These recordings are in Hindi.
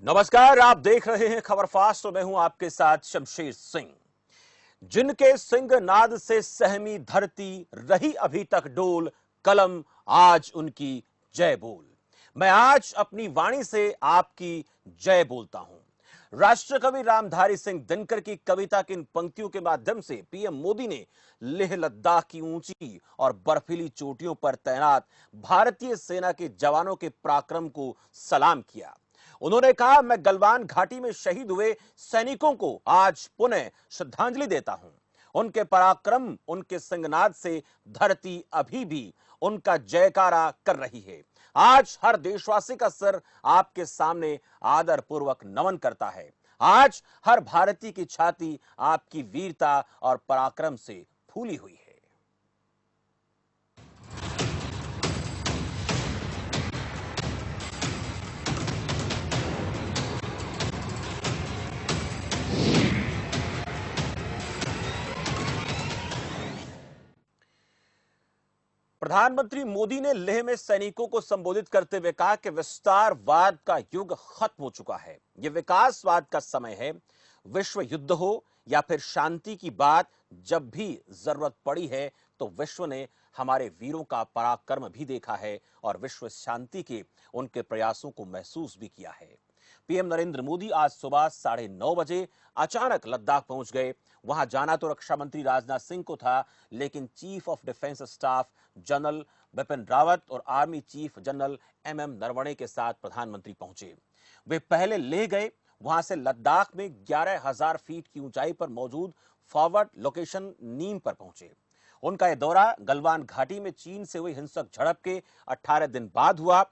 नमस्कार, आप देख रहे हैं खबर फास्ट और मैं हूं आपके साथ शमशेर सिंह। जिनके सिंह नाद से सहमी धरती रही अभी तक डोल, कलम आज उनकी जय बोल। मैं आज अपनी वाणी से आपकी जय बोलता हूं। राष्ट्रकवि रामधारी सिंह दिनकर की कविता की इन पंक्तियों के माध्यम से पीएम मोदी ने लेह लद्दाख की ऊंची और बर्फीली चोटियों पर तैनात भारतीय सेना के जवानों के पराक्रम को सलाम किया। उन्होंने कहा, मैं गलवान घाटी में शहीद हुए सैनिकों को आज पुनः श्रद्धांजलि देता हूं। उनके पराक्रम, उनके सिंहनाद से धरती अभी भी उनका जयकारा कर रही है। आज हर देशवासी का सिर आपके सामने आदर पूर्वक नमन करता है। आज हर भारतीय की छाती आपकी वीरता और पराक्रम से फूली हुई है। प्रधानमंत्री मोदी ने लेह में सैनिकों को संबोधित करते हुए कहा कि विस्तारवाद का युग खत्म हो चुका है। यह विकासवाद का समय है। विश्व युद्ध हो या फिर शांति की बात, जब भी जरूरत पड़ी है तो विश्व ने हमारे वीरों का पराक्रम भी देखा है और विश्व शांति के उनके प्रयासों को महसूस भी किया है। पीएम नरेंद्र मोदी आज सुबह 9:30 बजे अचानक लद्दाख पहुंच गए। वहां जाना तो रक्षा मंत्री राजनाथ सिंह को था, लेकिन chief of defence staff general Bipin Rawat और army chief general MM Naravane के साथ प्रधानमंत्री पहुंचे। वे पहले ले गए, वहां से लद्दाख में 11,000 फीट की ऊंचाई पर मौजूद फॉरवर्ड लोकेशन नीम पर पहुंचे। उनका यह दौरा गलवान घाटी में चीन से हुई हिंसक झड़प के 18 दिन बाद हुआ।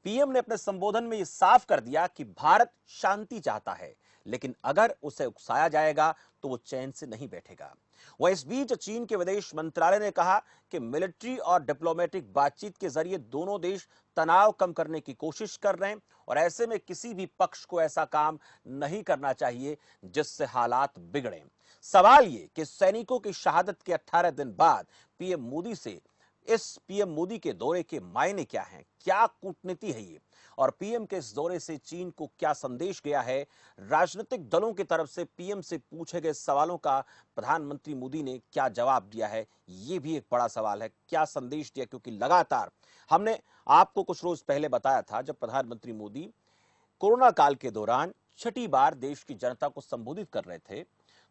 पीएम ने अपने संबोधन में यह साफ कर दिया कि भारत शांति चाहता है, लेकिन अगर उसे उकसाया जाएगा तो वो चैन से नहीं बैठेगा। वह इस बीच चीन के विदेश मंत्रालय ने कहा कि मिलिट्री और डिप्लोमेटिक बातचीत के जरिए दोनों देश तनाव कम करने की कोशिश कर रहे हैं और ऐसे में किसी भी पक्ष को ऐसा काम नहीं करना चाहिए जिससे हालात बिगड़े। सवाल ये कि सैनिकों की शहादत के 18 दिन बाद पीएम मोदी के दौरे के मायने क्या हैं, क्या कूटनीति है ये, और पीएम के इस दौरे से चीन को क्या संदेश गया है। राजनीतिक दलों की तरफ से पीएम से पूछे गए सवालों का प्रधानमंत्री मोदी ने क्या जवाब दिया है, ये भी एक बड़ा सवाल है। क्या संदेश दिया, क्योंकि लगातार हमने आपको कुछ रोज पहले बताया था, जब प्रधानमंत्री मोदी कोरोना काल के दौरान छठी बार देश की जनता को संबोधित कर रहे थे,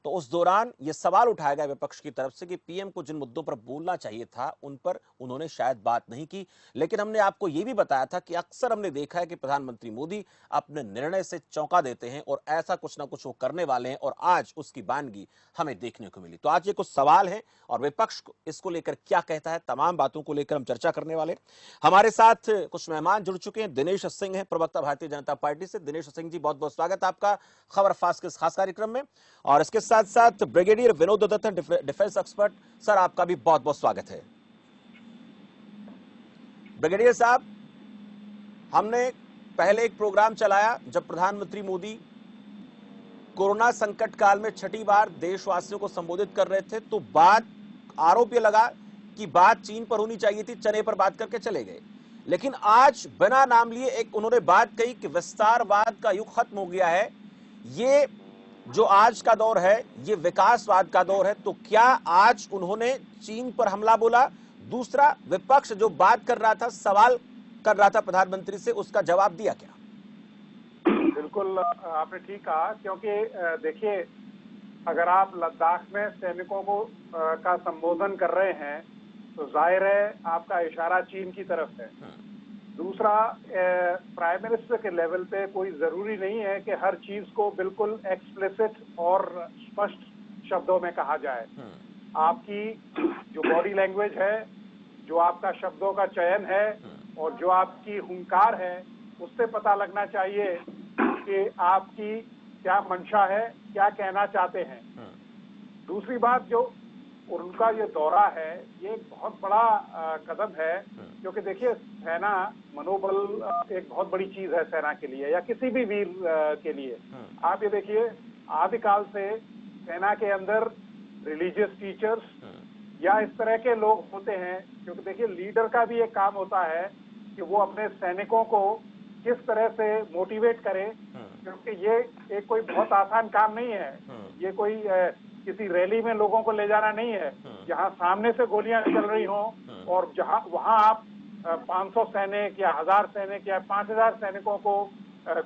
तो उस दौरान यह सवाल उठाया गया विपक्ष की तरफ से कि पीएम को जिन मुद्दों पर बोलना चाहिए था उन पर उन्होंने शायद बात नहीं की। लेकिन हमने आपको यह भी बताया था कि अक्सर हमने देखा है कि प्रधानमंत्री मोदी अपने निर्णय से चौंका देते हैं और ऐसा कुछ ना कुछ वो करने वाले हैं, और आज उसकी बानगी हमें देखने को मिली। तो आज ये कुछ सवाल हैं और विपक्ष इसको लेकर क्या कहता है, तमाम बातों को लेकर हम चर्चा करने वाले। हमारे साथ कुछ मेहमान जुड़ चुके हैं। दिनेश सिंह हैं, प्रवक्ता भारतीय जनता पार्टी से। दिनेश सिंह जी, बहुत बहुत स्वागत है आपका खबर फास्ट के इस खास कार्यक्रम में। और इसके साथ साथ brigadier Vinod Dutt, defence expert. Sir, आपका भी बहुत बहुत स्वागत है। ब्रिगेडियर साहब, हमने पहले एक प्रोग्राम चलाया जब प्रधानमंत्री मोदी कोरोना संकट काल में छठी बार देशवासियों को संबोधित कर रहे थे, तो आरोप यह लगा कि बात चीन पर होनी चाहिए थी, चने पर बात करके चले गए। लेकिन आज बिना नाम लिए एक उन्होंने बात कही कि विस्तारवाद का युग खत्म हो गया है। ये जो आज का दौर है ये विकासवाद का दौर है। तो क्या आज उन्होंने चीन पर हमला बोला? दूसरा, विपक्ष जो बात कर रहा था, सवाल कर रहा था प्रधानमंत्री से, उसका जवाब दिया क्या? बिल्कुल आपने ठीक कहा, क्योंकि देखिए, अगर आप लद्दाख में सैनिकों को का संबोधन कर रहे हैं तो जाहिर है आपका इशारा चीन की तरफ है। दूसरा, प्राइम मिनिस्टर के लेवल पे कोई जरूरी नहीं है कि हर चीज को बिल्कुल एक्सप्लिसिट और स्पष्ट शब्दों में कहा जाए। आपकी जो बॉडी लैंग्वेज है, जो आपका शब्दों का चयन है और जो आपकी हुंकार है, उससे पता लगना चाहिए कि आपकी क्या मंशा है, क्या कहना चाहते हैं। दूसरी बात, जो उनका ये दौरा है, ये बहुत बड़ा कदम है, क्योंकि देखिए, सेना मनोबल एक बहुत बड़ी चीज है सेना के लिए या किसी भी वीर के लिए। आप ये देखिए, आदिकाल से सेना के अंदर रिलीजियस टीचर्स या इस तरह के लोग होते हैं, क्योंकि देखिए, लीडर का भी एक काम होता है कि वो अपने सैनिकों को किस तरह से मोटिवेट करे, क्योंकि ये एक कोई बहुत आसान काम नहीं है। ये कोई किसी रैली में लोगों को ले जाना नहीं है, जहां सामने से गोलियां चल रही हों और जहां वहां आप 500 सैनिक या 1000 सैनिक या 5000 सैनिकों को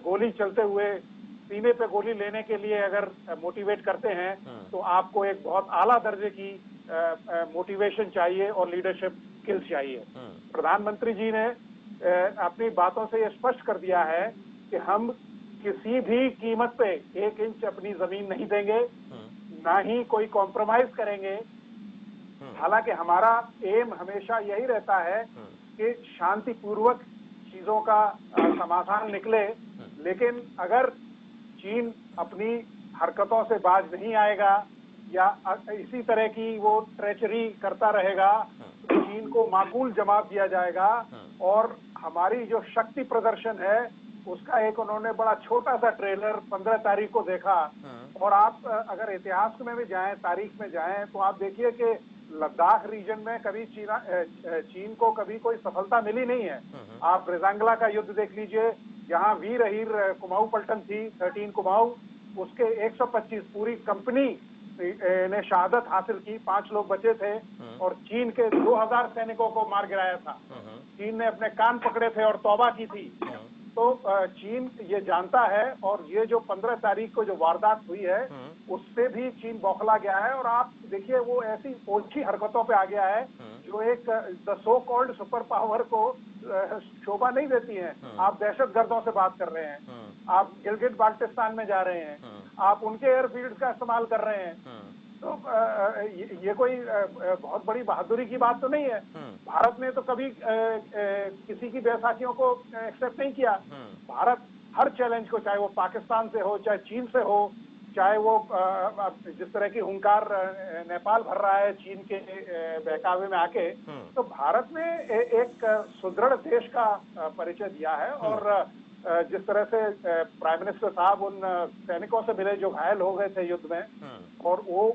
गोली चलते हुए सीने पे गोली लेने के लिए अगर मोटिवेट करते हैं, तो आपको एक बहुत आला दर्जे की मोटिवेशन चाहिए और लीडरशिप स्किल्स चाहिए। प्रधानमंत्री जी ने अपनी बातों से ये स्पष्ट कर दिया है कि हम किसी भी कीमत पे 1 इंच अपनी जमीन नहीं देंगे, ना ही कोई कॉम्प्रोमाइज करेंगे। हालांकि हमारा एम हमेशा यही रहता है कि शांतिपूर्वक चीजों का समाधान निकले, लेकिन अगर चीन अपनी हरकतों से बाज नहीं आएगा या इसी तरह की वो ट्रेचरी करता रहेगा, तो चीन को माकूल जवाब दिया जाएगा। और हमारी जो शक्ति प्रदर्शन है उसका एक उन्होंने बड़ा छोटा सा ट्रेलर 15 तारीख को देखा। और आप अगर इतिहास में भी जाएं, तारीख में जाएं, तो आप देखिए कि लद्दाख रीजन में कभी चीन को कभी कोई सफलता मिली नहीं है। आप रेजांगला का युद्ध देख लीजिए, यहाँ वीर अहीर कुमाऊं पलटन थी, 13 कुमाऊं, उसके 125 पूरी कंपनी ने शहादत हासिल की, 5 लोग बचे थे और चीन के 2000 सैनिकों को मार गिराया था। चीन ने अपने कान पकड़े थे और तौबा की थी। तो चीन ये जानता है, और ये जो 15 तारीख को जो वारदात हुई है उससे भी चीन बौखला गया है। और आप देखिए वो ऐसी ओछी हरकतों पे आ गया है जो एक the so called super power को शोभा नहीं देती है। आप दहशतगर्दों से बात कर रहे हैं, आप गिलगिट बाल्टिस्तान में जा रहे हैं, आप उनके एयरफील्ड का इस्तेमाल कर रहे हैं। तो ये कोई बहुत बड़ी बहादुरी की बात तो नहीं है। भारत ने तो कभी किसी की बैसाखियों को एक्सेप्ट नहीं किया। भारत हर चैलेंज को, चाहे वो पाकिस्तान से हो, चाहे चीन से हो, चाहे वो जिस तरह की हुंकार नेपाल भर रहा है चीन के बहकावे में आके, तो भारत ने एक सुदृढ़ देश का परिचय दिया है। और जिस तरह से प्राइम मिनिस्टर साहब उन सैनिकों से मिले जो घायल हो गए थे युद्ध में, और वो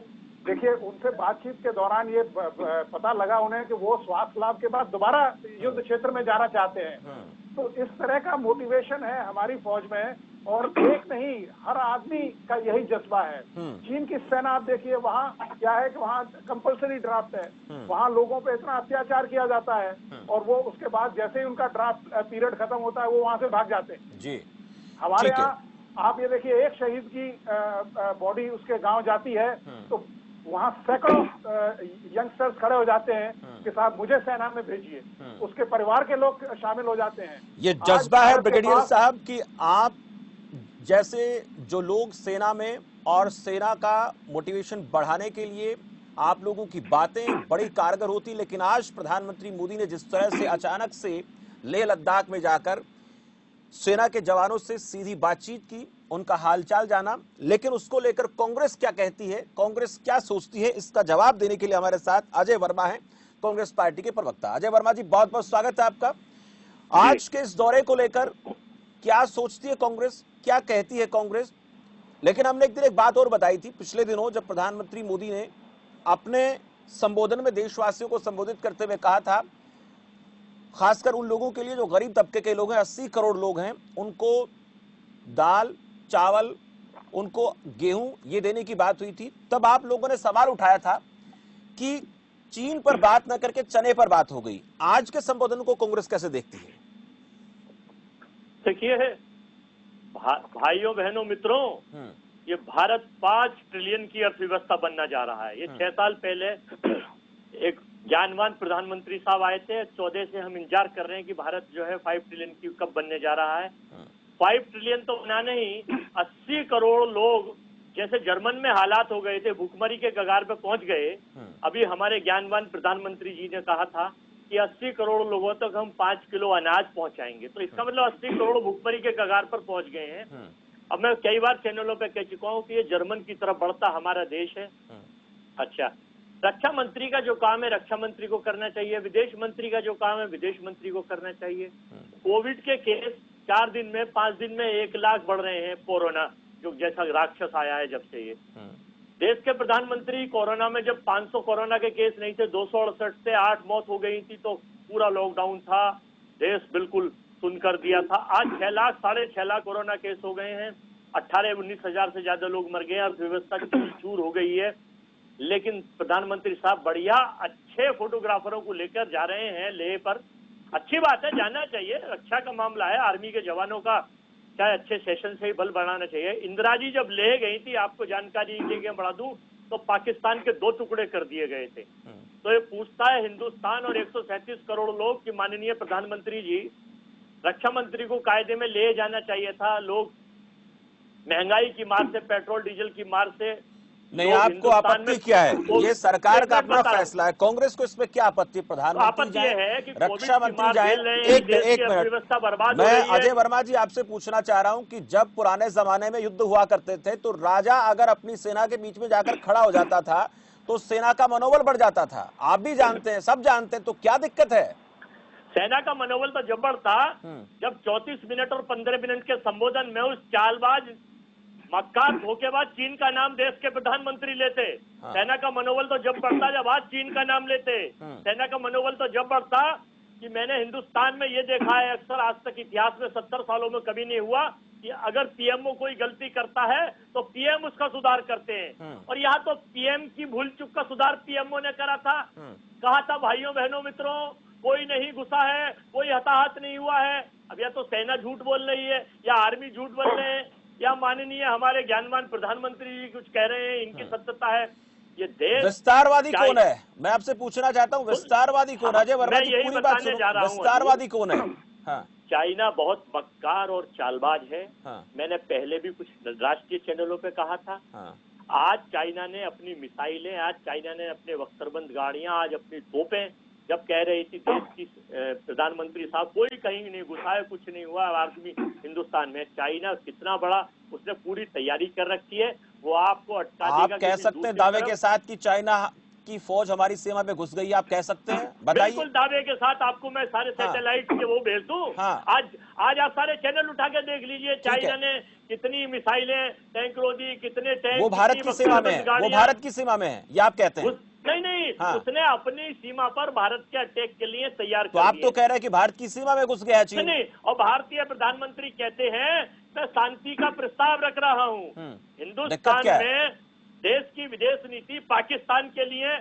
देखिए उनसे बातचीत के दौरान ये पता लगा उन्हें कि वो स्वास्थ्य लाभ के बाद दोबारा युद्ध क्षेत्र में जाना चाहते हैं। तो इस तरह का मोटिवेशन है हमारी फौज में, और एक नहीं हर आदमी का यही जज्बा है। चीन की सेना आप देखिए, वहाँ क्या है कि वहाँ कंपल्सरी ड्राफ्ट है, वहाँ लोगों पे इतना अत्याचार किया जाता है और वो उसके बाद जैसे ही उनका ड्राफ्ट पीरियड खत्म होता है वो वहाँ से भाग जाते हैं। जी, हमारे यहाँ आप ये देखिए, एक शहीद की बॉडी उसके गांव जाती है तो वहाँ सैकड़ों यंगस्टर्स खड़े हो जाते हैं कि साहब मुझे सेना में भेजिए, उसके परिवार के लोग शामिल हो जाते हैं। ये जज्बा है ब्रिगेडियर साहब कि आप जैसे जो लोग सेना में, और सेना का मोटिवेशन बढ़ाने के लिए आप लोगों की बातें बड़ी कारगर होती, लेकिन आज प्रधानमंत्री मोदी ने जिस तरह से अचानक से लेह लद्दाख में जाकर सेना के जवानों से सीधी बातचीत की, उनका हालचाल जाना, लेकिन उसको लेकर कांग्रेस क्या कहती है, कांग्रेस क्या सोचती है, इसका जवाब देने के लिए हमारे साथ अजय वर्मा हैं, कांग्रेस पार्टी के प्रवक्ता। अजय वर्मा जी, बहुत बहुत स्वागत है आपका। आज के इस दौरे को लेकर क्या सोचती है कांग्रेस, क्या कहती है कांग्रेस? लेकिन हमने एक दिन एक बात और बताई थी पिछले दिनों, जब प्रधानमंत्री मोदी ने अपने संबोधन में देशवासियों को संबोधित करते हुए कहा था, खासकर उन लोगों के लिए जो गरीब तबके के लोग हैं, 80 करोड़ लोग हैं, उनको दाल चावल, उनको गेहूं ये देने की बात हुई थी। तब आप लोगों ने सवाल उठाया था कि चीन पर बात न करके चने पर बात हो गई। आज के संबोधन को कांग्रेस कैसे देखती है? देखिए भाइयों बहनों मित्रों, ये भारत 5 ट्रिलियन की अर्थव्यवस्था बनना जा रहा है। ये 6 साल पहले एक ज्ञानवान प्रधानमंत्री साहब आए थे। 14 से हम इंतजार कर रहे हैं कि भारत जो है 5 ट्रिलियन की कब बनने जा रहा है। 5 ट्रिलियन तो बना नहीं, 80 करोड़ लोग जैसे जर्मन में हालात हो गए थे, भूखमरी के कगार पे पहुंच गए। अभी हमारे ज्ञानवान प्रधानमंत्री जी ने कहा था कि 80 करोड़ लोगों तक हम 5 किलो अनाज पहुंचाएंगे। तो इसका मतलब 80 करोड़ भूखमरी के कगार पर पहुंच गए हैं। अब मैं कई बार चैनलों पे कह चुका हूं कि ये जर्मन की तरफ बढ़ता हमारा देश है। अच्छा, रक्षा मंत्री का जो काम है रक्षा मंत्री को करना चाहिए, विदेश मंत्री का जो काम है विदेश मंत्री को करना चाहिए। कोविड के केस 4 दिन में 5 दिन में 1 लाख बढ़ रहे हैं। कोरोना जो जैसा राक्षस आया है जब से, ये देश के प्रधानमंत्री कोरोना में जब 500 कोरोना के केस नहीं थे, 268 से 8 मौत हो गई थी, तो पूरा लॉकडाउन था, देश बिल्कुल सुन कर दिया था। आज 6 लाख 6.5 लाख कोरोना केस हो गए हैं। 18-19 हजार से ज्यादा लोग मर गए, अर्थव्यवस्था चूर हो गई है। लेकिन प्रधानमंत्री साहब बढ़िया अच्छे फोटोग्राफरों को लेकर जा रहे हैं लेह पर। अच्छी बात है, जाना चाहिए, रक्षा का मामला है, आर्मी के जवानों का चाहे अच्छे सेशन से ही बल बढ़ाना चाहिए। इंदिरा जी जब लेह गई थी, आपको जानकारी के लिए बढ़ा दूं, तो पाकिस्तान के 2 टुकड़े कर दिए गए थे। तो ये पूछता है हिंदुस्तान और 137 करोड़ लोग कि माननीय प्रधानमंत्री जी, रक्षा मंत्री को कायदे में ले जाना चाहिए था। लोग महंगाई की मार से, पेट्रोल डीजल की मार से, नहीं, आपको आपत्ति क्या है? ये सरकार का अपना फैसला है, कांग्रेस को इसमें क्या आपत्ति? प्रधानमंत्री जाए, रक्षा मंत्री जाए। एक मिनट, मैं अजय वर्मा जी आपसे पूछना चाह रहा हूं कि जब पुराने जमाने में युद्ध हुआ करते थे तो राजा अगर अपनी सेना के बीच में जाकर खड़ा हो जाता था तो सेना का मनोबल बढ़ जाता था। आप भी जानते हैं, सब जानते हैं, तो क्या दिक्कत है? सेना का मनोबल तो जब्बर था जब 34 मिनट और 15 मिनट के संबोधन में उस चालबाज मक्कार धोखेबाज चीन का नाम देश के प्रधानमंत्री लेते। सेना का मनोबल तो जब बढ़ता जब आज चीन का नाम लेते। सेना का मनोबल तो जब बढ़ता कि मैंने हिंदुस्तान में ये देखा है अक्सर, आज तक इतिहास में 70 सालों में कभी नहीं हुआ कि अगर पीएमओ कोई गलती करता है तो पीएम उसका सुधार करते हैं। और यहाँ तो पीएम की भूल चूक का सुधार पीएमओ ने करा था। कहा था भाइयों बहनों मित्रों, कोई नहीं घुसा है, कोई हताहत नहीं हुआ है। अब या तो सेना झूठ बोल रही है, या आर्मी झूठ बोल रहे हैं, या माननीय हमारे ज्ञानवान प्रधानमंत्री जी कुछ कह रहे हैं, इनकी सत्यता है। ये देश विस्तारवादी कौन है? मैं आपसे पूछना चाहता हूं, विस्तारवादी कौन है? अजय वर्मा जी पूरी बात सुनो, विस्तारवादी कौन है? हाँ। चाइना बहुत मक्कार और चालबाज है। मैंने पहले भी कुछ राष्ट्रीय चैनलों पे कहा था। आज चाइना ने अपनी मिसाइलें, आज चाइना ने अपने बख्तरबंद गाड़ियां, आज अपनी तोपें, जब कह रही थी देश की प्रधानमंत्री साहब कोई कहीं नहीं घुसा है, कुछ नहीं हुआ आदमी हिंदुस्तान में, चाइना कितना बड़ा उसने पूरी तैयारी कर रखी है, वो आपको अटका देगा। आप कह सकते हैं दावे के साथ कि चाइना की फौज हमारी सीमा में घुस गई, आप कह सकते हैं? बताइए। बिल्कुल दावे के साथ आपको मैं सारे सैटेलाइट के वो भेज दूं। आज आप सारे चैनल उठा के देख लीजिए, चाइना ने कितनी मिसाइलें, टैंक दी, कितने टैंक, वो भारत की सीमा में है, वो भारत की सीमा में है, ये आप कहते हैं? नहीं, उसने अपनी सीमा पर भारत के अटैक के लिए तैयार तो आप तो कह रहे हैं कि भारत की सीमा में घुस गया चीन। नहीं, और भारतीय प्रधानमंत्री कहते हैं मैं शांति का प्रस्ताव रख रहा हूं। हिंदुस्तान में देश की विदेश नीति पाकिस्तान के लिए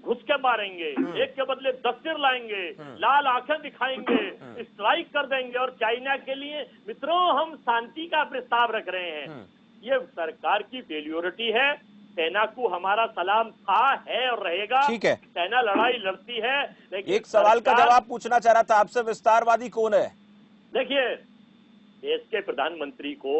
घुस के मारेंगे, एक के बदले 10 सिर लाएंगे, लाल आंखें दिखाएंगे, स्ट्राइक कर देंगे, और चाइना के लिए मित्रों हम शांति का प्रस्ताव रख रहे हैं। ये सरकार की फेल्योरिटी है। सेना को हमारा सलाम था, है और रहेगा। ठीक है, सेना लड़ाई लड़ती है, लेकिन एक सवाल का जवाब पूछना चाह रहा था आपसे, विस्तारवादी कौन है? देखिए, देश के प्रधानमंत्री को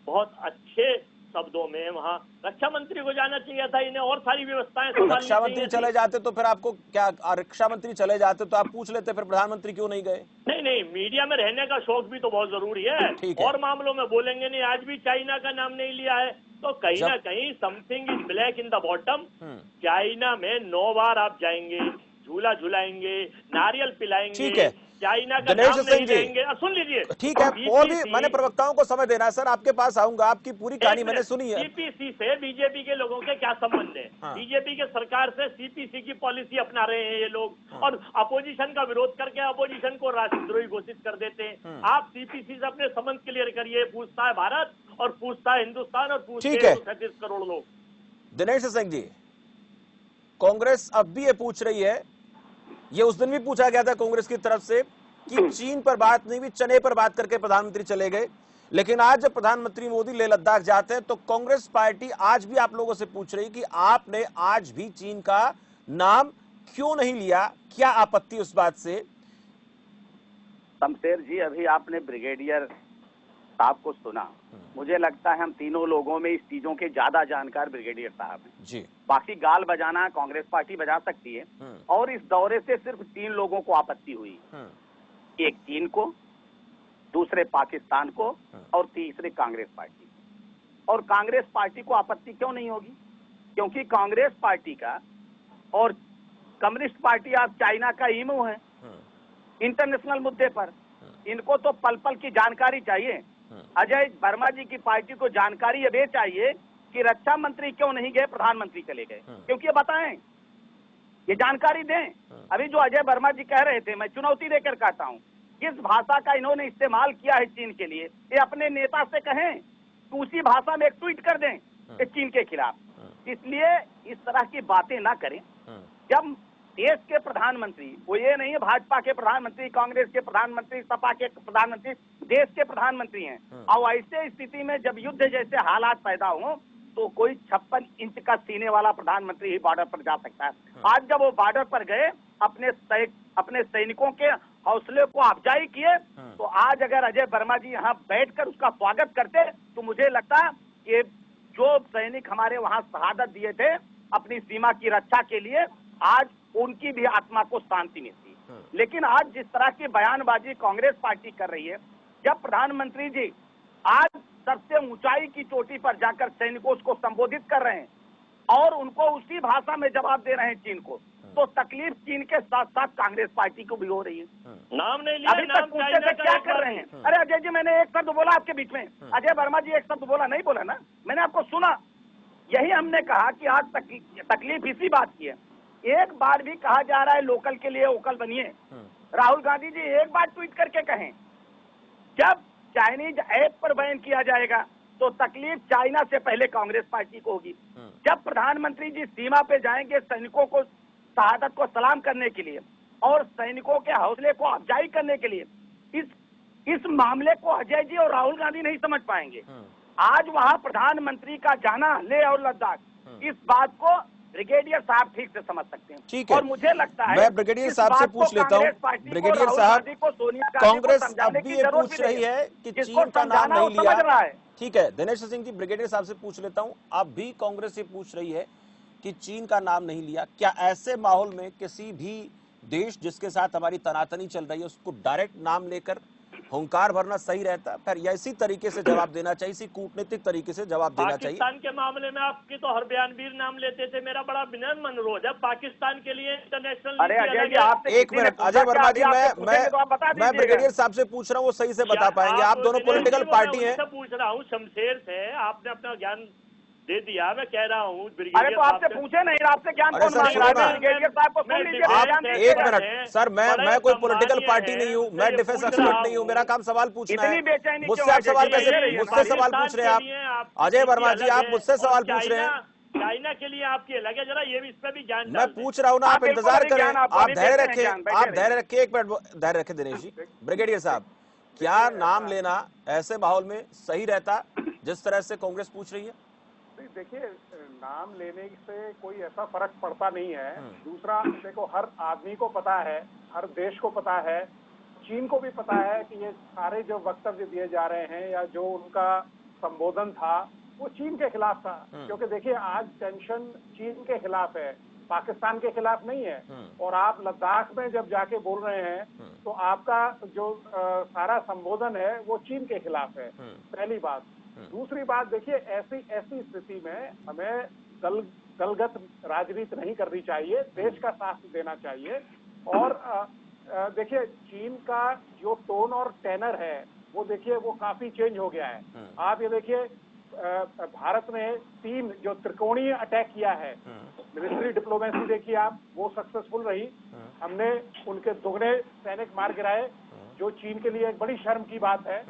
बहुत अच्छे शब्दों में वहाँ रक्षा मंत्री को जाना चाहिए था, इन्हें और सारी व्यवस्थाएं संभालनी। रक्षा मंत्री चले जाते तो फिर आपको क्या, रक्षा मंत्री चले जाते तो आप पूछ लेते फिर प्रधानमंत्री क्यों नहीं गए? नहीं, मीडिया में रहने का शौक भी तो बहुत जरूरी है। और मामलों में बोलेंगे नहीं, आज भी चाइना का नाम नहीं लिया है, तो कहीं ना कहीं something is black in the bottom. China में 9 बार आप जाएंगे, झूला झुलाएंगे, नारियल पिलाएंगे, ठीक है, चाइना का नाम नहीं लेंगे। सुन लीजिए, ठीक है, और भी मैंने प्रवक्ताओं को समय देना है सर, आपके पास आऊंगा, आपकी पूरी कहानी मैंने सुनी है। सीपीसी से बीजेपी के लोगों के क्या संबंध है? बीजेपी के सरकार से सीपीसी की पॉलिसी अपना रहे हैं ये लोग, और अपोजिशन का विरोध करके अपोजिशन को राष्ट्रद्रोही घोषित कर देते हैं। आप सीपीसी से अपने संबंध क्लियर करिए। पूछता है भारत और पूछता है हिंदुस्तान और पूछते हैं 137 करोड़ लोग। दिनेश सिंह जी, कांग्रेस अब भी ये पूछ रही है, ये उस दिन भी पूछा गया था कांग्रेस की तरफ से कि चीन पर बात नहीं हुई, चने पर बात करके प्रधानमंत्री चले गए, लेकिन आज जब प्रधानमंत्री मोदी लेह लद्दाख जाते हैं तो कांग्रेस पार्टी आज भी आप लोगों से पूछ रही कि आपने आज भी चीन का नाम क्यों नहीं लिया, क्या आपत्ति उस बात से? शमशेर जी, अभी आपने ब्रिगेडियर साहब को सुना, मुझे लगता है हम तीनों लोगों में इस चीजों के ज्यादा जानकार ब्रिगेडियर साहब हैं जी। बाकी गाल बजाना कांग्रेस पार्टी बजा सकती है, और इस दौरे से सिर्फ 3 लोगों को आपत्ति हुई, एक चीन को, दूसरे पाकिस्तान को, और तीसरे कांग्रेस पार्टी। और कांग्रेस पार्टी को आपत्ति क्यों नहीं होगी? क्योंकि कांग्रेस पार्टी का और कम्युनिस्ट पार्टी आज चाइना का ईमू है इंटरनेशनल मुद्दे पर। इनको तो पल पल की जानकारी चाहिए। अजय वर्मा जी की पार्टी को जानकारी अब ये चाहिए कि रक्षा मंत्री क्यों नहीं गए, प्रधानमंत्री चले गए, क्योंकि ये बताएं, ये जानकारी दें। अभी जो अजय वर्मा जी कह रहे थे, मैं चुनौती देकर कहता हूं, किस भाषा का इन्होंने इस्तेमाल किया है चीन के लिए, ये अपने नेता से कहें। कि उसी भाषा में एक ट्वीट कर दें कि चीन के खिलाफ। इसलिए इस तरह की बातें ना करें। जब देश के प्रधानमंत्री, वो ये नहीं है भाजपा के प्रधानमंत्री, कांग्रेस के प्रधानमंत्री, सपा के प्रधानमंत्री, देश के प्रधानमंत्री हैं, और ऐसे स्थिति में जब युद्ध जैसे हालात पैदा हो तो कोई 56 इंच का सीने वाला प्रधानमंत्री ही बॉर्डर पर जा सकता है। आज जब वो बॉर्डर पर गए, अपने सैनिकों के हौसले को अफजाई किए, तो आज अगर अजय वर्मा जी यहाँ बैठकर उसका स्वागत करते तो मुझे लगता कि जो सैनिक हमारे वहां शहादत दिए थे अपनी सीमा की रक्षा के लिए, आज उनकी भी आत्मा को शांति मिलती। लेकिन आज जिस तरह की बयानबाजी कांग्रेस पार्टी कर रही है, जब प्रधानमंत्री जी आज सबसे ऊंचाई की चोटी पर जाकर सैनिकों को संबोधित कर रहे हैं और उनको उसी भाषा में जवाब दे रहे हैं चीन को, तो तकलीफ चीन के साथ साथ कांग्रेस पार्टी को भी हो रही है। नाम नहीं लिया, अभी तक पूछने से क्या कर रहे हैं? अरे अजय जी, मैंने एक शब्द बोला आपके बीच में, अजय वर्मा जी एक शब्द बोला, नहीं बोला ना, मैंने आपको सुना। यही हमने कहा कि आज तकलीफ इसी बात की है। एक बार भी कहा जा रहा है लोकल के लिए वोकल बनिए। राहुल गांधी जी एक बार ट्वीट करके कहें, जब चाइनीज ऐप पर बैन किया जाएगा तो तकलीफ चाइना से पहले कांग्रेस पार्टी को होगी। जब प्रधानमंत्री जी सीमा पे जाएंगे सैनिकों को शहादत को सलाम करने के लिए और सैनिकों के हौसले को अफजाई करने के लिए, इस मामले को अजय जी और राहुल गांधी नहीं समझ पाएंगे। आज वहां प्रधानमंत्री का जाना लेह और लद्दाख, इस बात को ब्रिगेडियर साहब ठीक से समझ सकते हैं। ठीक है, और मुझे लगता है मैं ब्रिगेडियर साहब से पूछ लेता हूँ। ब्रिगेडियर साहब, कांग्रेस अब भी ये पूछ रही है कि चीन का नाम नहीं लिया। ठीक है, दिनेश सिंह जी, ब्रिगेडियर साहब से पूछ लेता हूँ। अब भी कांग्रेस ये पूछ रही है कि चीन का नाम नहीं लिया। क्या ऐसे माहौल में किसी भी देश जिसके साथ हमारी तनातनी चल रही है उसको डायरेक्ट नाम लेकर हुंकार भरना सही रहता? फिर या इसी तरीके से जवाब देना चाहिए, इसी कूटनीतिक तरीके से जवाब देना चाहिए? पाकिस्तान के मामले में आपकी तो हर बयानवीर नाम लेते थे, मेरा बड़ा विनम्र अनुरोध है, पाकिस्तान के लिए इंटरनेशनल। अरे अजय जी, आप एक मिनट अजय वर्मा जी, मैं ब्रिगेडियर साहब से पूछ रहा हूँ, वो सही से बता पाएंगे। आप दोनों पॉलिटिकल पार्टी हैं। पूछ रहा हूँ शमशेर से, आपने अपना ज्ञान दे दिया, मैं कह रहा हूँ अरे तो आपसे पूछे नहीं, आपसे ज्ञान कौन मांग रहा है? ब्रिगेडियर साहब को सुन लीजिए। एक मिनट सर, मैं कोई पॉलिटिकल पार्टी नहीं हूँ, मैं डिफेंस एक्सपर्ट नहीं हूँ, मेरा काम सवाल पूछना है। मुझसे आप सवाल कैसे, मुझसे सवाल पूछ रहे हैं आप? अजय वर्मा जी, आप मुझसे सवाल पूछ रहे हैं। चाइना के लिए आपकी अलग है, जरा ये भी, इस पर भी ज्ञान मैं पूछ रहा हूँ ना, आप इंतजार करें, आप धैर्य रखें, आप धैर्य रखें, एक मिनट धैर्य रखें दिनेश जी। ब्रिगेडियर साहब, क्या नाम लेना ऐसे माहौल में सही रहता जिस तरह से कांग्रेस पूछ रही है? देखिए, नाम लेने से कोई ऐसा फर्क पड़ता नहीं है। दूसरा, देखो, हर आदमी को पता है, हर देश को पता है, चीन को भी पता है कि ये सारे जो वक्तव्य दिए जा रहे हैं या जो उनका संबोधन था वो चीन के खिलाफ था। क्योंकि देखिए, आज टेंशन चीन के खिलाफ है, पाकिस्तान के खिलाफ नहीं है। और आप लद्दाख में जब जाके बोल रहे हैं तो आपका जो सारा संबोधन है वो चीन के खिलाफ है, पहली बात। दूसरी बात, देखिए, ऐसी स्थिति में हमें दलगत राजनीति नहीं करनी चाहिए, देश का साथ देना चाहिए। और देखिए, चीन का जो टोन और टेनर है वो देखिए वो काफी चेंज हो गया है। आप ये देखिए, भारत ने 3 जो त्रिकोणीय अटैक किया है, मिलिट्री डिप्लोमेसी देखिए आप, वो सक्सेसफुल रही। हमने उनके दुगने सैनिक मार गिराए, जो चीन के लिए एक बड़ी शर्म की बात है।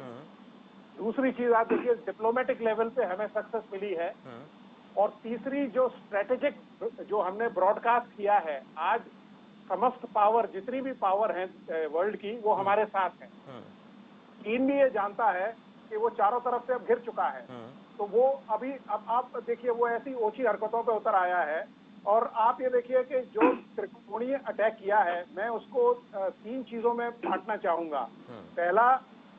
दूसरी चीज आप देखिए, डिप्लोमेटिक लेवल पे हमें सक्सेस मिली है। और तीसरी, जो स्ट्रेटेजिक जो हमने ब्रॉडकास्ट किया है, आज समस्त पावर, जितनी भी पावर है वर्ल्ड की, वो हमारे साथ है। चीन भी ये जानता है कि वो चारों तरफ से अब घिर चुका है, तो वो अभी अब आप देखिए वो ऐसी ओछी हरकतों पे उतर आया है। और आप ये देखिए कि जो त्रिकोणीय अटैक किया है, मैं उसको 3 चीजों में बांटना चाहूंगा। पहला,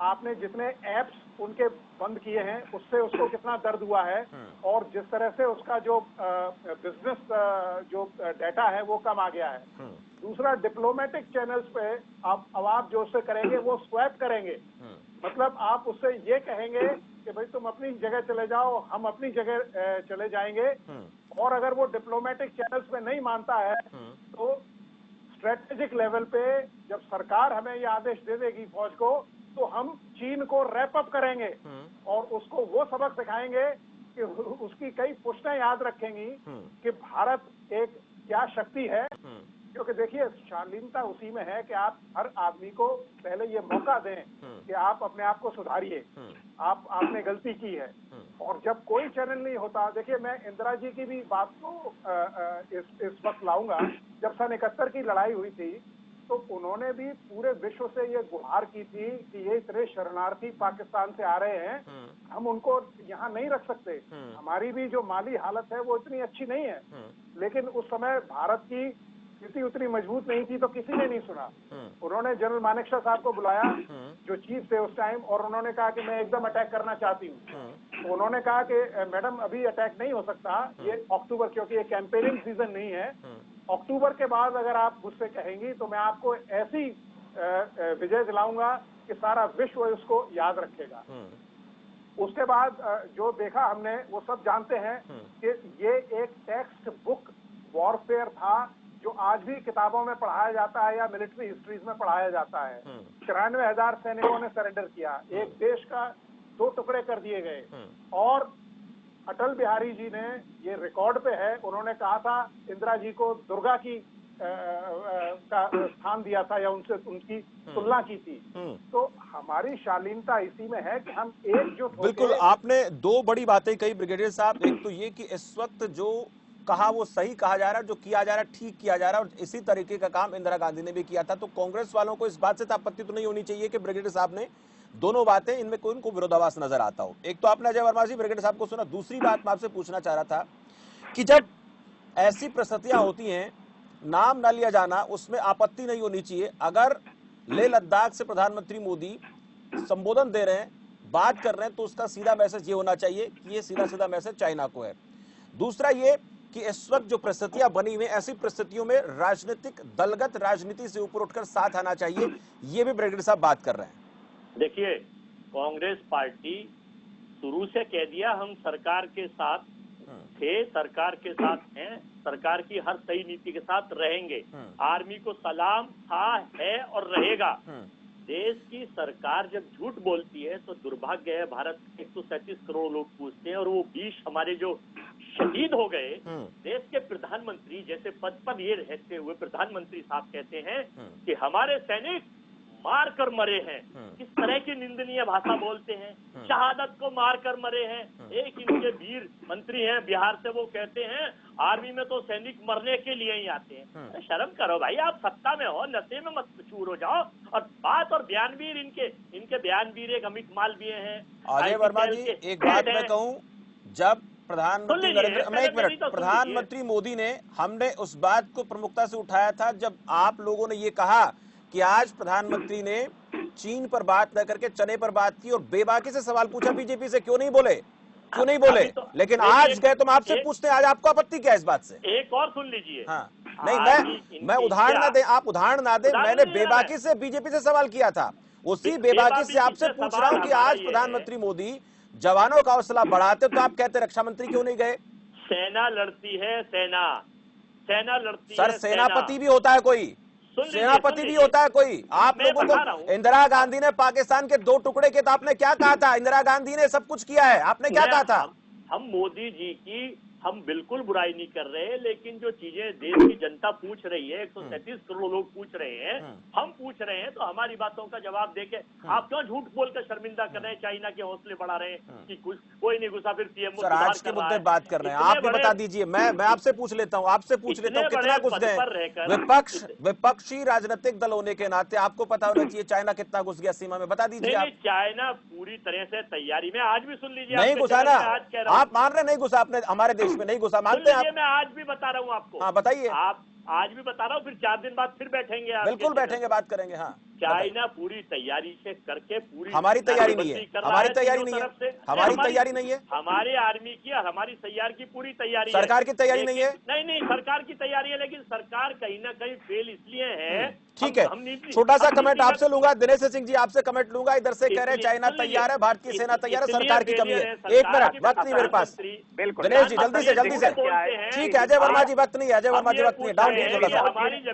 आपने जितने एप्स उनके बंद किए हैं उससे उसको कितना दर्द हुआ है, और जिस तरह से उसका जो बिजनेस जो डाटा है वो कम आ गया है। दूसरा, डिप्लोमेटिक चैनल्स पे आप जो उससे करेंगे वो स्वैप करेंगे, मतलब आप उससे ये कहेंगे कि भाई तुम अपनी जगह चले जाओ, हम अपनी जगह चले जाएंगे। और अगर वो डिप्लोमेटिक चैनल्स पे नहीं मानता है तो स्ट्रेटेजिक लेवल पे जब सरकार हमें ये आदेश दे देगी फौज को, तो हम चीन को रैप अप करेंगे और उसको वो सबक सिखाएंगे कि उसकी कई पुश्तें याद रखेंगी कि भारत एक क्या शक्ति है, क्योंकि देखिए शालीनता उसी में है कि आप हर आदमी को पहले ये मौका दें कि आप अपने आप को सुधारिए, आपने गलती की है। और जब कोई चैनल नहीं होता, देखिए मैं इंदिरा जी की भी बात को इस वक्त लाऊंगा। जब सन 71 की लड़ाई हुई थी तो उन्होंने भी पूरे विश्व से ये गुहार की थी कि ये इतने शरणार्थी पाकिस्तान से आ रहे हैं, हम उनको यहाँ नहीं रख सकते, हमारी भी जो माली हालत है वो इतनी अच्छी नहीं है। लेकिन उस समय भारत की स्थिति उतनी मजबूत नहीं थी तो किसी ने नहीं सुना। उन्होंने जनरल मानेकशॉ साहब को बुलाया जो चीफ थे उस टाइम, और उन्होंने कहा कि मैं एकदम अटैक करना चाहती हूँ। तो उन्होंने कहा कि मैडम अभी अटैक नहीं हो सकता, ये अक्टूबर, क्योंकि ये कैंपेनिंग सीजन नहीं है, अक्टूबर के बाद अगर आप मुझसे कहेंगी तो मैं आपको ऐसी विजय दिलाऊंगा कि सारा विश्व उसको याद रखेगा। उसके बाद जो देखा हमने वो सब जानते हैं कि ये एक टेक्स्ट बुक वॉरफेयर था जो आज भी किताबों में पढ़ाया जाता है या मिलिट्री हिस्ट्रीज में पढ़ाया जाता है। 93,000 सैनिकों ने सरेंडर किया, एक देश का 2 टुकड़े कर दिए गए। और अटल बिहारी जी ने, ये रिकॉर्ड पे है, उन्होंने कहा था इंदिरा जी को दुर्गा की का स्थान दिया था या उनसे उनकी तुलना की थी। तो हमारी शालीनता इसी में है कि हम एकजुट। बिल्कुल, आपने 2 बड़ी बातें कही ब्रिगेडियर साहब। एक तो ये कि इस वक्त जो कहा वो सही कहा जा रहा है, जो किया जा रहा है ठीक किया जा रहा है, और इसी तरीके का काम इंदिरा गांधी ने भी किया था। तो कांग्रेस वालों को इस बात से आपत्ति तो नहीं होनी चाहिए कि ब्रिगेडियर साहब ने दोनों बातें, इनमें कोई उनको विरोधाभास नजर आता हो। एक तो आपने अजय वर्मा जी ब्रिगेडियर साहब को सुना, दूसरी बात मैं आपसे पूछना चाह रहा था कि जब ऐसी परिस्थितियां होती हैं, नाम ना लिया जाना, उसमें आपत्ति नहीं होनी चाहिए। अगर लेह लद्दाख से प्रधानमंत्री मोदी संबोधन दे रहे हैं, बात कर रहे हैं, तो उसका सीधा मैसेज ये होना चाहिए कि ये सीधा सीधा मैसेज चाइना को है। दूसरा ये कि इस वक्त जो परिस्थितियां बनी हुई, ऐसी परिस्थितियों में राजनीतिक दलगत राजनीति से ऊपर उठकर साथ आना चाहिए, ये भी ब्रिगेडियर साहब बात कर रहे हैं। देखिए, कांग्रेस पार्टी शुरू से कह दिया हम सरकार के साथ थे, सरकार के साथ हैं, सरकार की हर सही नीति के साथ रहेंगे। आर्मी को सलाम था, है और रहेगा। देश की सरकार जब झूठ बोलती है तो दुर्भाग्य है, भारत 137 करोड़ लोग पूछते हैं और वो 20 हमारे जो शहीद हो गए, देश के प्रधानमंत्री जैसे पद पर ये रहते हुए प्रधानमंत्री साहब कहते हैं कि हमारे सैनिक मार कर मरे हैं। किस तरह की निंदनीय भाषा बोलते हैं, शहादत को मार कर मरे हैं। एक इनके वीर मंत्री हैं बिहार से, वो कहते हैं आर्मी में तो सैनिक मरने के लिए ही आते हैं। शर्म करो भाई, आप सत्ता में हो, नशे में मत चूर हो जाओ। और बात और बयानवीर, इनके बयानवीर एक अमित मालवीय हैं। अजय वर्मा जी, एक बात मैं कहूं, जब प्रधानमंत्री प्रधानमंत्री मोदी ने, हमने उस बात को प्रमुखता से उठाया था जब आप लोगों ने ये कहा कि आज प्रधानमंत्री ने चीन पर बात न करके चने पर बात की और बेबाकी से सवाल पूछा बीजेपी से, क्यों नहीं बोले, क्यों नहीं बोले। लेकिन आज गए, तुम आपसे पूछते हैं, आज आपको आपत्ति क्या है इस बात से? एक और सुन लीजिए। हाँ, नहीं, मैं उदाहरण ना दे, आप उदाहरण ना दे, मैंने बेबाकी से बीजेपी से सवाल किया था, उसी बेबाकी से आपसे पूछ रहा हूँ कि आज प्रधानमंत्री मोदी जवानों का हौसला बढ़ाते तो आप कहते रक्षा मंत्री क्यों नहीं गए? सेना लड़ती है, सेना लड़ती है। सर, सेनापति भी होता है कोई, सेनापति भी होता है कोई। आप लोगों को इंदिरा गांधी ने पाकिस्तान के 2 टुकड़े के, तो आपने क्या कहा था? इंदिरा गांधी ने सब कुछ किया है, आपने क्या कहा था? हम मोदी जी की हम बिल्कुल बुराई नहीं कर रहे, लेकिन जो चीजें देश की जनता पूछ रही है, 137 करोड़ लोग पूछ रहे हैं, हम पूछ रहे हैं, तो हमारी बातों का जवाब देके आप क्यों झूठ बोलकर शर्मिंदा कर रहे हैं, चाइना के हौसले बढ़ा रहे हैं कि कुछ कोई नहीं घुसा, फिर पीएम सर आज के मुद्दे बात कर रहे हैं, आप भी बता दीजिए। मैं आपसे पूछ लेता हूँ, कितना घुस गए? विपक्षी राजनीतिक दल होने के नाते आपको पता होना चाहिए चाइना कितना घुस गया सीमा में, बता दीजिए आप। चाइना पूरी तरह से तैयारी में, आज भी सुन लीजिए, नहीं घुसा ना, आप मान रहे नहीं घुसा, आपने हमारे देश में नहीं घुसा, मानते हैं आप? मैं आज भी बता रहा हूँ आपको। हाँ बताइए। आप आज भी बता रहा हूँ, फिर 4 दिन बाद फिर बैठेंगे। बिल्कुल बैठेंगे, बात करेंगे। हाँ, चाइना पूरी तैयारी से करके पूरी, हमारी तैयारी नहीं है, हमारी तैयारी नहीं है, हमारी तैयारी नहीं है, हमारी आर्मी की और हमारी सैयार की पूरी तैयारी, सरकार की तैयारी नहीं है। नहीं, सरकार की तैयारी है, लेकिन सरकार कहीं ना कहीं फेल इसलिए है। ठीक है, छोटा सा कमेंट आपसे लूंगा, दिनेश सिंह जी आपसे कमेंट लूंगा। इधर से कह रहे हैं चाइना तैयार है, भारतीय सेना तैयार है, सरकार की कमी है। 1 मिनट, वक्त नहीं मेरे पास। दिनेश जी जल्दी से। ठीक है, अजय वर्मा जी वक्त नहीं है, अजय वर्मा जी वक्त नहीं है, डाउन कीजिए थोड़ा सा।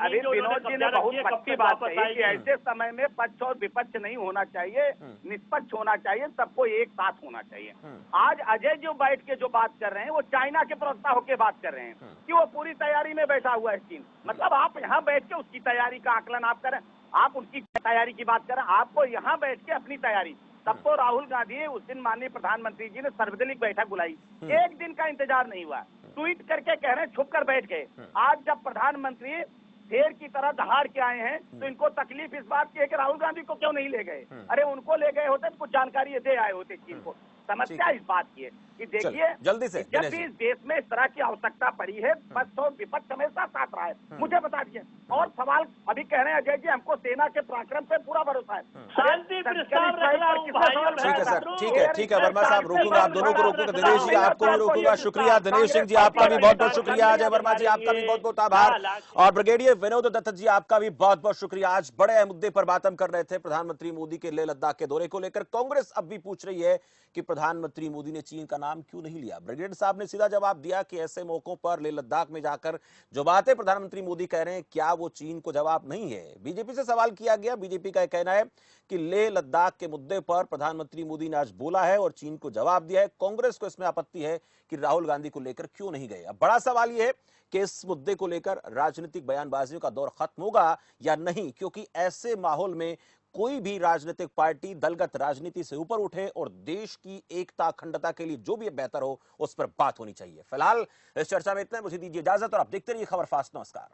अभी विनोद जी ने बहुत अच्छी बात कही कि ऐसे समय में पक्ष और विपक्ष नहीं होना चाहिए, निष्पक्ष होना चाहिए, सबको एक साथ होना चाहिए। आज अजय जो बैठ के जो बात कर रहे हैं वो चाइना के प्रवक्ता होकर बात कर रहे हैं कि वो पूरी तैयारी में बैठा हुआ है चीन। मतलब आप यहाँ बैठ के उसकी तैयारी का आकलन आप करें, आप उनकी तैयारी की बात करें, आपको यहाँ बैठ के अपनी तैयारी। तब तो राहुल गांधी उस दिन माननीय प्रधानमंत्री जी ने सार्वजनिक बैठक बुलाई, एक दिन का इंतजार नहीं हुआ, ट्वीट करके कह रहे हैं छुप कर बैठ गए। आज जब प्रधानमंत्री शेर की तरह दहाड़ के आए हैं तो इनको तकलीफ इस बात की है कि राहुल गांधी को क्यों नहीं ले गए। अरे उनको ले गए होते तो कुछ जानकारी दे आए होते चीन को। समस्या इस बात की है कि देखिए जल्दी से जब भी इस देश में इस तरह की आवश्यकता पड़ी है, पक्ष और विपक्ष हमेशा साथ रहा है। मुझे बता दीजिए, और सवाल अभी कह रहे हैं अजय जी हमको सेना के पराक्रम पे पूरा भरोसा है। शांति प्रस्ताव रख रहा हूं भाई। ठीक है सर, ठीक है वर्मा साहब, रोकूंगा, आप दोनों को रोकूंगा। दिनेश जी आपको भी रोकूंगा, शुक्रिया। दिनेश सिंह जी आपका भी बहुत बहुत शुक्रिया। अजय वर्मा जी आपका भी बहुत बहुत आभार, और ब्रिगेडियर विनोद दत्त जी आपका भी बहुत बहुत शुक्रिया। आज बड़े मुद्दे पर बात हम कर रहे थे, प्रधानमंत्री मोदी के लेह लद्दाख के दौरे को लेकर। कांग्रेस अब भी पूछ रही है कि प्रधानमंत्री मोदी ने चीन का नाम क्यों नहीं लिया। ब्रिगेडियर साहब ने सीधा जवाब दिया कि ऐसे मौकों पर लेह लद्दाख में जाकर जो बातें प्रधानमंत्री मोदी कह रहे हैं, क्या वो चीन को जवाब नहीं है। बीजेपी से सवाल किया गया, बीजेपी का कहना है कि लेह लद्दाख के मुद्दे पर प्रधानमंत्री मोदी ने आज बोला है और चीन को जवाब दिया है। कांग्रेस को इसमें आपत्ति है कि राहुल गांधी को लेकर क्यों नहीं गए। अब बड़ा सवाल यह है कि इस मुद्दे को लेकर राजनीतिक बयानबाजियों का दौर खत्म होगा या नहीं, क्योंकि ऐसे माहौल में कोई भी राजनीतिक पार्टी दलगत राजनीति से ऊपर उठे और देश की एकता अखंडता के लिए जो भी बेहतर हो उस पर बात होनी चाहिए। फिलहाल इस चर्चा में इतना, मुझे दीजिए इजाजत और आप देखते रहिए खबर फास्ट। नमस्कार।